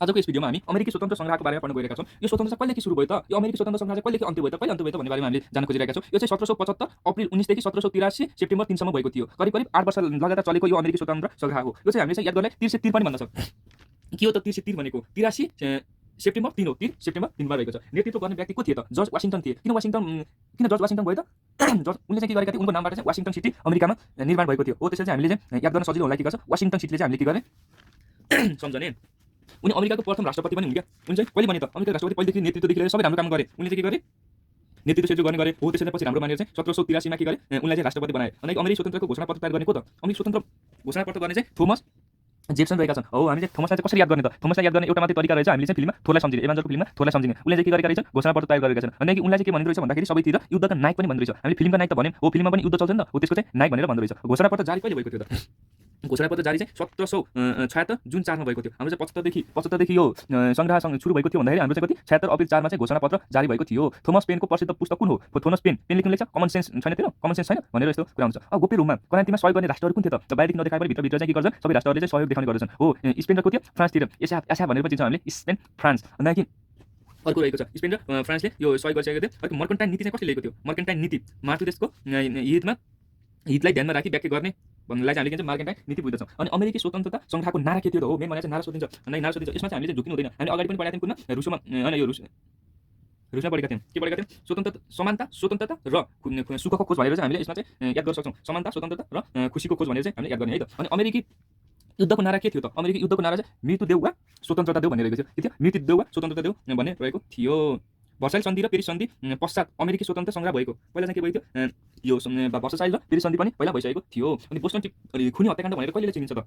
आजको यस भिडियोमा हामी अमेरिकी स्वतन्त्र संग्रहको बारेमा पढ्न गइरहेका छौँ। यो स्वतन्त्रता कहिलेदेखि सुरु भयो त? यो अमेरिकी स्वतन्त्र संग्रह चाहिँ कहिलेदेखि अन्त्य भयो त भन्ने बारेमा हामीले जान्न खोजिरहेका छौँ। यो चाहिँ 1775 अप्रिल 19 देखि 1783 सेप्टेम्बर 3 सम्म भएको थियो। करिब 8 वर्ष लगातार चलेको यो अमेरिकी स्वतन्त्र संग्रह हो। यो चाहिँ हामीले चाहिँ याद गर्नलाई 13 पनि भन्दछ। के हो त 13 भनेको? 83 सेप्टेम्बर 3 हो। 3 सेप्टेम्बर 3 मा रहेको छ। नेतृत्व गर्ने व्यक्ति को थिए त? जर्ज वाशिङटन थिए। किन जर्ज वाशिङटन भयो त? जर्ज उनले चाहिँ के गरेका थिए? उनको नामबाट चाहिँ वाशिङटन सिटी अमेरिकामा निर्माण भएको थियो। हो त्यसैले चाहिँ हामीले चाहिँ याद गर्न सजिलो होला के गर्छ? वाशिङटन सिटीले चाहिँ हामीले के गर्ने? सम्झने। उनी अमेरिकाको प्रथम राष्ट्रपति पनि हुन् क्या। उनी चाहिँ कहिले बने त? अमेरिकाको राष्ट्रपति पहिलेदेखि नेतृत्वदेखि लिएर सबै राम्रो काम गरे। उनले चाहिँ के गरे? नेतृत्व सेतृत्व गर्ने गरे। हो त्यसैले पछि राम्रो मानेर चाहिँ 1783 मा के गरे? उनलाई चाहिँ राष्ट्रपति बनाए। अनि अमेरिकी स्वतन्त्रको घोषणापत्र तयार गर्ने को त? अमेरिकी स्वतन्त्र घोषणापत्र गर्ने चाहिँ थोमस जेफसन रहेका छन्। हो हामीले चाहिँ थोमसलाई चाहिँ कसरी याद गर्ने त? थोमसलाई याद गर्ने एउटा मात्रै तरिका रहेछ। हामीले चाहिँ फिल्ममा थोरलाई सम्झिने, एभान्जलको फिल्ममा थोरलाई सम्झिने। उनले चाहिँ के गरेका रहेछन्? घोषणापत्र तयार गरेका छन्। अनि उनलाई चाहिँ के भनिरहेछ भन्दाखेरि सबैतिर युद्धका नायक पनि भनिरहेछ। हामीले फिल्मका नायक त भन्यौँ। हो फिल्ममा पनि युद्ध चल्छ नि त। हो त्यसको चाहिँ नायक भनेर भन्दो रहेछ। घोषणापत्र जारी कहिले भएको थियो त? घोषणापत्र जारी चाहिँ 1776 जुन 4 मा भएको थियो। हाम्रो चाहिँ 75 देखि यो संग्रह सुरु भएको थियो भन्दाखेरि हाम्रो चाहिँ कति 76 अप्रिल 4 मा चाहिँ घोषणापत्र जारी भएको थियो। थोमस पेनको प्रसिद्ध पुस्तक कुन हो? थोमस पेनले कुन लेख्छ? कमन सेन्स छैन तेरो? कमन सेन्स छैन भनेर यस्तो कुरा हुन्छ। अब गोप्य रूपमा क्रान्तिमा सहयोग गर्ने राष्ट्रहरू कुन थिए त? बाहिरदेखि नदेखाए पनि भित्र चाहिँ के गर्छन्? सबै राष्ट्रहरूले चाहिँ सहयोग देखाउने गर्छन्। हो स्पेन र को थियो? फ्रान्सतिर। एसा भनेर पनि चिन्छ हामीले स्पेन फ्रान्स। अनि अर्को रहेको छ स्पेन र फ्रान्सले यो सहयोग गरिसकेको थियो। अर्को मर्केन्टाइन नीति चाहिँ कसले ल्याएको थियो? मर्केन्टाइन नीति मार्क्स देशको हितलाई ध्यानमा राखी व्याख्या गर्ने भन्नेलाई चाहिँ हामीले के भन्छ? मर्केन्टाइन नीति बुझ्दछौँ। अनि अमेरिकी स्वतन्त्रता संग्रहको नारा के थियो त? हो मेन भने चाहिँ नारा सोधिन्छ। अनि नारा सोधिन्छ। यसमा चाहिँ हामीले चाहिँ झुकिनु हुँदैन। हामी अगाडि पनि पढाएको थियौँ कुनमा रुसमा हैन यो रुसमा पढेका थियौँ। के पढेका थियौँ? स्वतन्त्रता, समानता, स्वतन्त्रता र सुखको खोज भनेर चाहिँ हामीले यसमा चाहिँ याद गर्न सक्छौँ। समानता, स्वतन्त्रता र खुशीको खोज भनेर चाहिँ हामीले याद गर्ने है त। अनि अमेरिकी युद्धको नारा के थियो त? अमेरिकी युद्धको नारा चाहिँ मृत्यु देऊ वा स्वतन्त्रता देऊ भनिरहेको थियो। के थियो? मृत्यु देऊ वा स्वतन्त्रता देऊ भन्ने रहेको थियो। भर्साइल सन्धि र पेरिस सन्धि पश्चात अमेरिकी स्वतन्त्र संग्रह भएको। पहिला चाहिँ के भएको थियो? यो भर्साइल र पेरिस सन्धि पनि पहिला भइसकेको थियो। अनि बोस्टन खुनी हत्याकाण्ड भनेर कहिले चिनिन्छ त?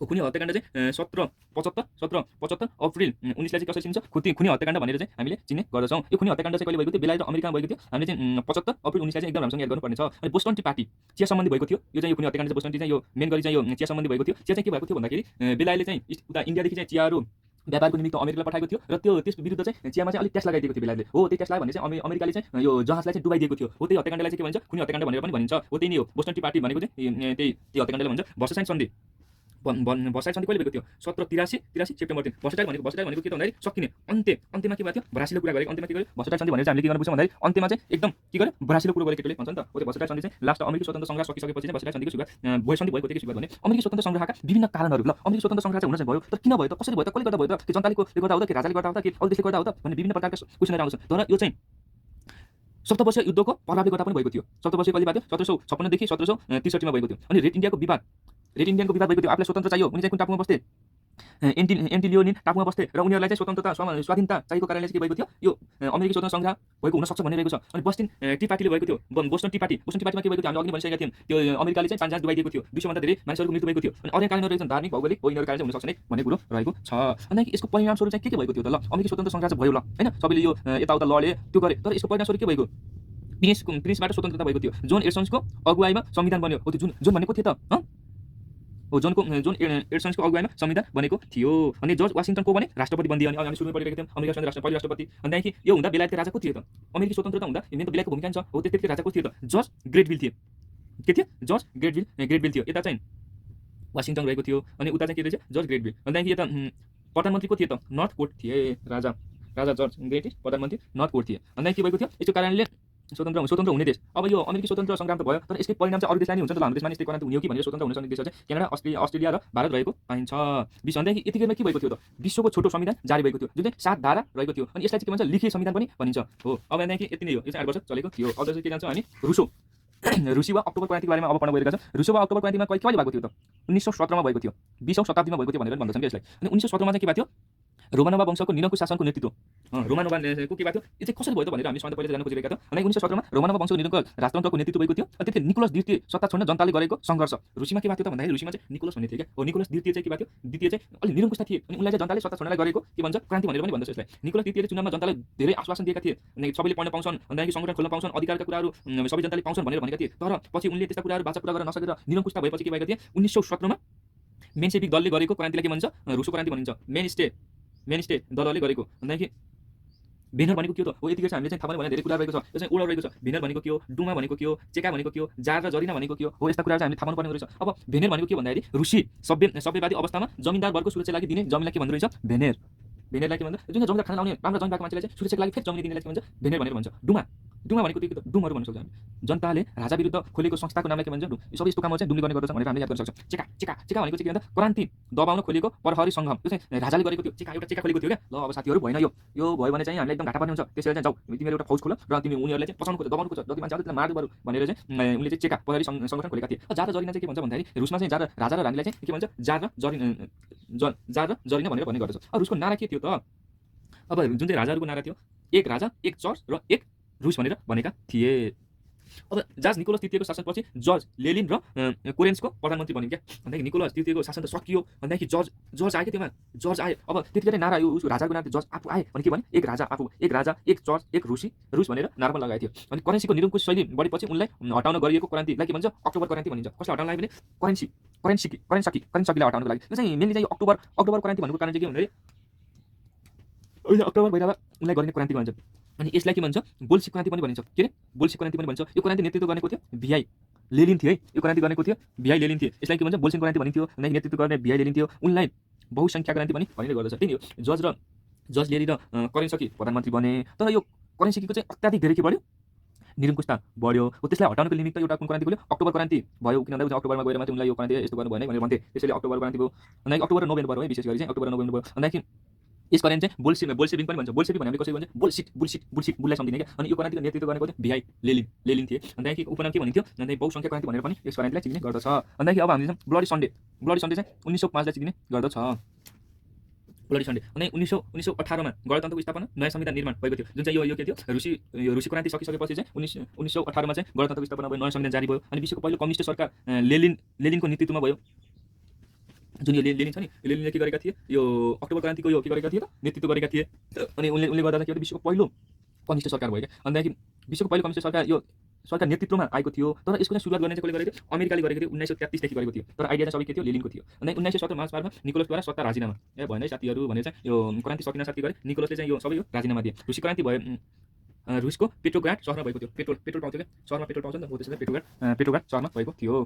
खुनी हत्याकाण्ड चाहिँ 1775 अप्रिल 19 लाई चाहिँ कसरी चिनिन्छ? खुनी हत्याकाण्ड भनेर चाहिँ हामीले चिन्ने गर्दछौँ। यो खुनी हत्याकाण्ड चाहिँ कहिले भएको थियो? बेलायत र अमेरिकामा भएको थियो। हामीले चाहिँ 75 अप्रिल 19 लाई चाहिँ एकदम राम्रोसँग याद गर्नुपर्ने छ। अनि बोस्टन टी पार्टी चिया सम्बन्धी भएको थियो। यो चाहिँ यो खुनी हत्याकाण्ड चाहिँ बोस्टन टी चाहिँ यो मेन गरी चाहिँ यो चिया सम्बन्धी भएको थियो। चिया चाहिँ के भएको थियो भन्दाखेरि बेलायतले चाहिँ उता इन्डियादेखि चाहिँ चियाहरू व्यापारको निमित्त अमेरिकालाई पठाएको थियो र त्यस विरुद्ध चाहिँ चियामा चाहिँ अलिक ट्याक्स लगाइदिएको थियो बेलायतले। हो त्यही ट्याक्स लगायो भने चाहिँ अमेरिकाले चाहिँ यो जहाजलाई चाहिँ डुबाइदिएको थियो। हो त्यही हत्याकाण्डलाई चाहिँ के भन्छ? खुनी हत्याकाण्ड भनेर पनि भनिन्छ। हो त्यही नै हो बोस्टन टी पार्टी भनेको चाहिँ त्यही हत्याकाण्डलाई भन्छ। भर्साइल सन्धि कहिले भएको थियो? 1783 सेप्टेम्बर 3। भर्साइल भनेको के त भन्दाखेरि सकिने अन्त्यमा के भएको थियो? भ्रासिलो कुरा गरेको। अन्त्यमा के गर्यो? भर्साइल सन्धि भनेर चाहिँ हामीले के गर्न बुझ्छौँ भन्दाखेरि अन्त्यमा चाहिँ एकदम के गर्यो? भ्रासिलो कुरा गरेको केटोले भन्छ नि त। हो त्यो भर्साइल सन्धि चाहिँ लास्ट अमेरिकी स्वतन्त्र संग्रह सकिसकेपछि चाहिँ भर्साइल सन्धिको सुरुवात सन्धि भएको थियो। के सुरुवात भने अमेरिकी स्वतन्त्र संग्रहका विभिन्न कारणहरू ल अमेरिकी स्वतन्त्र संग्रह चाहिँ हुन चाहिँ भयो। तर किन भयो त? कसरी भयो त? कसले गर्दा भयो त? के जनताले गर्दा हो त? के राजाले गर्दा हो त? के अरू देशले गर्दा हो त? भन्ने विभिन्न प्रकारका क्वेशनहरू आउँछन्। तर यो चाहिँ सप्तवर्षीय युद्धको प्रभावले गर्दा पनि भएको थियो। सप्तवर्षीय कहिले भएको थियो? 1756 देखि 1763 मा भएको थियो। अनि रेड इन्डियाको विवाद भएको थियो। आफूलाई स्वतन्त्र चाहियो। उनी चाहिँ कुन टापुमा बस्थे? एन्टिलियोनिन टापुमा बस्थे र उनीहरूलाई चाहिँ स्वतन्त्रता स्वाधीनता चाहिएको कारणले चाहिँ के भएको थियो? यो अमेरिकी स्वतन्त्र संग्रह भएको हुन सक्छ भनिरहेको छ। अनि बोस्टन टी पार्टीले भएको थियो। बोस्टन टी पार्टीमा के भएको थियो? हामीले अघि भनिसकेका थियौँ। त्यो अमेरिकाले चाहिँ पाँच जहाज डुबाइदिएको थियो। 200 भन्दा धेरै मानिसहरूको मृत्यु भएको थियो। अनि अरू कारणहरू रहेछन् धार्मिक भौगोलिक हो यिनीहरू कारण चाहिँ हुन सक्छ नै भन्ने कुरो रहेको छ। अनि यसको परिणामस्वरूप चाहिँ के भएको थियो त? ल अमेरिकी स्वतन्त्र संग्रह चाहिँ भयो ल हैन सबैले यो यताउता लडे त्यो गरे। तर यसको परिणामस्वरूप के भएको? प्रिन्सबाट स्वतन्त्रता भएको थियो। जोन एड्सनको अगुवाईमा संविधान बन्यो। हो त्यो जुन भनेको थियो त हो जोन एड्सनको अगुवाईमा संविधान बनेको थियो। अनि जर्ज वाशिङटन को भने राष्ट्रपति बनिदिए। अनि हामी सुरुमा पढिरहेका थियौँ अमेरिका पहिलो राष्ट्रपति। अनि यो हुँदा बेलायतको राजा को थियो त? अमेरिकी स्वतन्त्रता हुँदा मेन त बेलायतको भूमिका छ। हो त्यतिकै राजा को थियो त? जर्ज ग्रेटविल थिए। के थियो? जर्ज ग्रेटविल थियो। यता चाहिँ वाशिङटन रहेको थियो। अनि उता चाहिँ के रहेछ? जर्ज ग्रेटविल। अनि यता प्रधानमन्त्री को थिए त? नर्थ पोर्ट थिए। राजा जर्ज ग्रेटविल प्रधानमन्त्री नर्थ पोर्ट थिए। अनि के भएको थियो? यसको कारणले स्वतन्त्र हुने देश। अब यो अमेरिकी स्वतन्त्र संग्राम त भयो। तर यसकै परिणाम चाहिँ अरू देशलाई नै हुन्छ नि त। हाम्रो देशमा यस्तै क्रान्ति हुने हो कि भनेर स्वतन्त्र हुन सक्ने देश चाहिँ क्यानाडा, अस्ट्रेलिया र भारत रहेको पाइन्छ। भन्दाखेरि यतिकैमा के भएको थियो त? विश्वको छोटो संविधान जारी भएको थियो जुन चाहिँ 7 धारा रहेको थियो। अनि यसलाई चाहिँ के भन्छ? लिखित संविधान पनि भनिन्छ। हो अब यहाँदेखि यति नै हो। यो चाहिँ 8 वर्ष चलेको थियो। अब चाहिँ के जान्छौँ हामी? रुसी वा अक्टोबर क्रान्तिको बारेमा अब पढ्न गइरहेका छौँ। रुसी वा अक्टोबर क्रान्तिमा कहिले भएको थियो त? 1917 मा भएको थियो। 20औं शताब्दीमा भएको थियो भनेर भन्दछन् के यसलाई। अनि 1917 मा चाहिँ के भएको थियो? रोमानोवा वंशको निरङ्कुश शासनको नेतृत्व रोमानोवाको के भएको थियो? यो चाहिँ कसरी भयो त भनेर हामी सबैभन्दा पहिले जान्न खोजिरहेका थियौँ। अनि 1917 मा रोमानोवा वंशको निरङ्कुश राजतन्त्रको नेतृत्व भएको थियो। अनि त्यति निकोलस द्वितीय सत्ता छोड्न जनताले गरेको सङ्घर्ष। रुसीमा के भएको थियो त भन्दाखेरि रुसीमा चाहिँ निकोलस भन्ने थियो क्या। हो निकोलस द्वितीय चाहिँ के भएको थियो? द्वितीय चाहिँ अलि निरङ्कुश थिए। अनि उनलाई चाहिँ जनताले सत्ता छोड्नलाई गरेको के भन्छ? क्रान्ति भनेर पनि भन्दछ यसलाई। निकोलस द्वितीयले चुनावमा जनतालाई धेरै आश्वासन दिएका थिए। अनि सबैले पढ्न पाउँछन्, अनि संगठन खोल्न पाउँछन्, अधिकारका कुराहरू सबै जनताले पाउँछन् भनेर भनेका थिए। तर पछि उनले त्यस्ता कुराहरू बाचा पुरा गर्न नसकेर निरङ्कुशता भएपछि के भएको थियो? 1917 मा मेन्सेभिक दलले गरेको क्रान्तिलाई के भन्छ? रुसो क्रान्ति भनिन्छ। मेन स्टे दलले गरेको। भन्दाखेरि भेनर भनेको के हो त हो यतिकै चाहिँ हामीले चाहिँ थाहा पाउनु भने धेरै कुरा रहेको छ यो चाहिँ ओडा रहेको छ भेनर भनेको के हो डुमा भनेको के हो चेका भनेको के हो जार र जरिना भनेको के हो यस्ता कुराहरू चाहिँ हामीले थाहा पाउनु पर्ने रहेछ अब भेनेर भनेको के भन्दाखेरि रुसी सभ्यवादी अवस्थामा जमिनदार वर्गको सुरक्षाको लागि दिने जमिनलाई के भन्दो रहेछ भेनेर भेनेरलाई के भन्छ जुन जमिनदार खाना लाउने राम्रो जमिन भएको मान्छेलाई चाहिँ सुरक्षाको लागि फेरि जमिन दिनेलाई के भन्छ भेनेर भनेर भन्छ डुमा डुमा भनेको के त डुमहरू भन्न सक्छौँ हामी जनताले राजा विरुद्ध खोलेको संस्थाको नामलाई के भन्छ डुम यो सबै यस्तो कामहरू चाहिँ डुमले गर्ने गर्दछ भनेर हामीले याद गर्न सक्छौँ चेका चेका चेका भनेको चाहिँ के भन्छ क्रान्ति दबाउन खोलेको प्रहरी सङ्घम यो चाहिँ राजाले गरेको थियो चेका एउटा चेका खोलेको थियो क्या ल अब साथीहरू भएन यो भयो भने चाहिँ हामीलाई एकदम घाटा पर्ने हुन्छ त्यसैले चाहिँ जाऊ तिमीहरू एउटा फौज खोल र तिमी उनीहरूलाई चाहिँ पचाउनु खोज दबाउनु खोज जति मान्छे आउँछ त्यसलाई मार्नु बरु भनेर चाहिँ उनले चाहिँ चेका प्रहरी सङ्गठन खोलेका थिए जार र जरिना चाहिँ के भन्छ भन्दाखेरि रुसमा चाहिँ राजा र रानीलाई चाहिँ के भन्छ जार र जरिना भनेर भन्ने गर्दछ अब रुसको नारा के थियो त अब जुन चाहिँ राजाहरूको नारा थियो एक राजा एक चर्च र एक रुस भनेर भनेका थिए अब जर्ज निकोलस तृतीयको शासनपछि जर्ज लेलिन र कोरेन्सको प्रधानमन्त्री बन्यो क्या भन्दाखेरि निकोलस तृतीयको शासन त सकियो भन्दाखेरि जर्ज आयो क्या त्यसमा जर्ज आयो अब त्यतिखेर नारा आयो उसको राजाको नाम जर्ज आफू आयो भने के भने एक राजा एक चर्च एक रुस भनेर नारा पनि लगाएको थियो अनि करेन्सीको निरङ्कुश शैली बढेपछि उनलाई हटाउन गरिएको क्रान्तिलाई के भन्छ अक्टोबर क्रान्ति भनिन्छ कसलाई हटाउन लाग्यो भने करेन्सीलाई हटाउनको लागि यो चाहिँ मेनली चाहिँ अक्टोबर क्रान्ति भन्नुको कारण चाहिँ के भन्दाखेरि अहिले अक्टोबर भइरहँदा उनलाई गरिने क्रान्ति भन्छ अनि यसलाई के भन्छ बोल्सिक क्रान्ति पनि भनिन्छ के अरे बोल्सिक क्रान्ति पनि भन्छ यो क्रान्ति नेतृत्व गरेको थियो भिआई लेलिन थियो है यो क्रान्ति गरेको थियो भिआई लेलिन थियो यसलाई के भन्छ बोल्सिक क्रान्ति भनिन्थ्यो अनि नेतृत्व गर्ने भिआई लेलिन थियो उनलाई बहुसङ्ख्या क्रान्ति पनि भनिने गर्दछ त्यही हो जज लेली र करेन्सी प्रधानमन्त्री बने तर यो करेन्सीको चाहिँ अत्याधिक धेरै के बढ्यो निरङ्कुशता बढ्यो हो त्यसलाई हटाउनको निमित्त एउटा कुन क्रान्ति खोल्यो अक्टोबर क्रान्ति भयो किन भन्दा अक्टोबरमा गएर मात्रै उनलाई यो क्रान्ति यस्तो गर्नु भएन भनेर भन्थे त्यसैले अक्टोबर क्रान्ति भयो अनि अक्टोबर र नोभेम्बर हो विशेष गरी चाहिँ अक्टोबर नोभेम्बर भयो अनि यस क्रान्ति चाहिँ बोल्सेविक पनि भन्छ बोल्सेविक भनेको कसरी भन्छ बुलसिट सम्झिने क्या अनि यो क्रान्तिको नेतृत्व गरेको थियो भिआई लेलिन थिए अनि उपनाम के भनिन्थ्यो अनि बहुसङ्ख्या क्रान्ति भनेर पनि यस क्रान्तिलाई चिन्ने गर्दछ अनि अब हामीले ब्लडी सन्डे चाहिँ 1905 लाई चिन्ने गर्दछ ब्लडी सन्डे अनि 1918 मा गणतन्त्रको स्थापना नयाँ संविधान निर्माण भएको थियो जुन चाहिँ यो के थियो रुसी क्रान्ति सकिसकेपछि चाहिँ 1918 मा चाहिँ गणतन्त्रको स्थापना भयो नयाँ संविधान जारी भयो अनि विश्वको पहिलो कम्युनिस्ट सरकार लेलिनको नेतृत्वमा भयो जुन यो लेलिन छ नि लेलिनले के गरेका थिए यो अक्टोबर क्रान्तिको यो के गरेका थिए त नेतृत्व गरेका थिए अनि उनले गर्दा के विश्वको पहिलो कम्युनिस्ट सरकार भयो क्या अनि विश्वको पहिलो कम्युनिस्ट सरकार यो सरकार नेतृत्वमा आएको थियो तर यसको चाहिँ सुरुवात गर्ने चाहिँ कसले गरेको थियो अमेरिकाले गरेको थियो 1933 देखि गरेको थियो तर आइडिया चाहिँ सबै के थियो लेलिनको थियो अनि 1917 मार्च 12 मा निकोलसद्वारा सत्ता राजीनामा भएन साथीहरू भने चाहिँ यो क्रान्ति सकिन साथ के गरे निकोलसले चाहिँ यो सबै यो राजीनामा दिए रुसी क्रान्ति भयो रुसको पेट्रोग्राड सहरमा भएको थियो पेट्रोल पाउँथ्यो क्या सहरमा पेट्रोल पाउँछ नि त हो त्यसैले पेट्रोग्राड सहरमा भएको थियो